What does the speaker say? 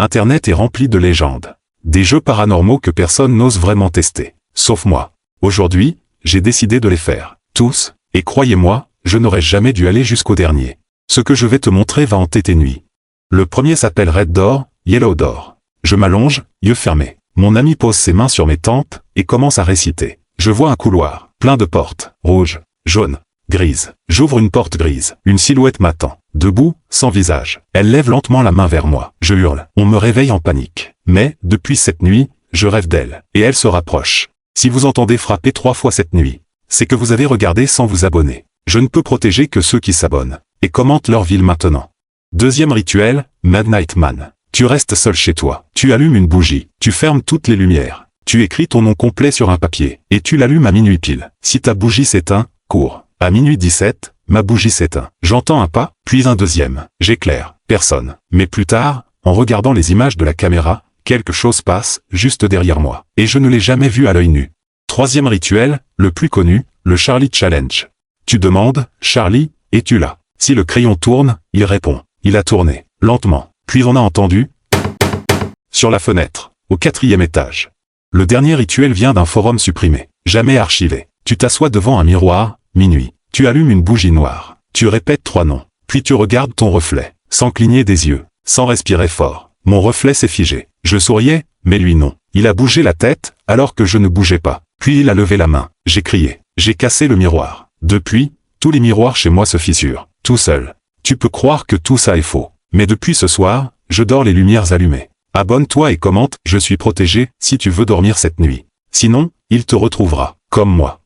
Internet est rempli de légendes. Des jeux paranormaux que personne n'ose vraiment tester. Sauf moi. Aujourd'hui, j'ai décidé de les faire. Tous, et croyez-moi, je n'aurais jamais dû aller jusqu'au dernier. Ce que je vais te montrer va hanter tes nuits. Le premier s'appelle Red Door, Yellow Door. Je m'allonge, yeux fermés. Mon ami pose ses mains sur mes tempes, et commence à réciter. Je vois un couloir, plein de portes, rouges, jaunes, grises. J'ouvre une porte grise. Une silhouette m'attend. Debout, sans visage. Elle lève lentement la main vers moi. Je hurle. On me réveille en panique. Mais, depuis cette nuit, je rêve d'elle. Et elle se rapproche. Si vous entendez frapper 3 fois cette nuit, c'est que vous avez regardé sans vous abonner. Je ne peux protéger que ceux qui s'abonnent. Et commentent leur ville maintenant. Deuxième rituel, Midnight Man. Tu restes seul chez toi. Tu allumes une bougie. Tu fermes toutes les lumières. Tu écris ton nom complet sur un papier. Et tu l'allumes à minuit pile. Si ta bougie s'éteint, cours. À minuit 17, ma bougie s'éteint. J'entends un pas, puis un deuxième. J'éclaire. Personne. Mais plus tard, en regardant les images de la caméra, quelque chose passe, juste derrière moi. Et je ne l'ai jamais vu à l'œil nu. Troisième rituel, le plus connu, le Charlie Challenge. Tu demandes, Charlie, es-tu là? Si le crayon tourne, il répond. Il a tourné. Lentement. Puis on a entendu sur la fenêtre, au 4e étage. Le dernier rituel vient d'un forum supprimé. Jamais archivé. Tu t'assois devant un miroir, minuit. Tu allumes une bougie noire. Tu répètes 3 noms. Puis tu regardes ton reflet, sans cligner des yeux, sans respirer fort. Mon reflet s'est figé. Je souriais, mais lui non. Il a bougé la tête, alors que je ne bougeais pas. Puis il a levé la main. J'ai crié. J'ai cassé le miroir. Depuis, tous les miroirs chez moi se fissurent. Tout seul. Tu peux croire que tout ça est faux. Mais depuis ce soir, je dors les lumières allumées. Abonne-toi et commente, je suis protégé, si tu veux dormir cette nuit. Sinon, il te retrouvera, comme moi.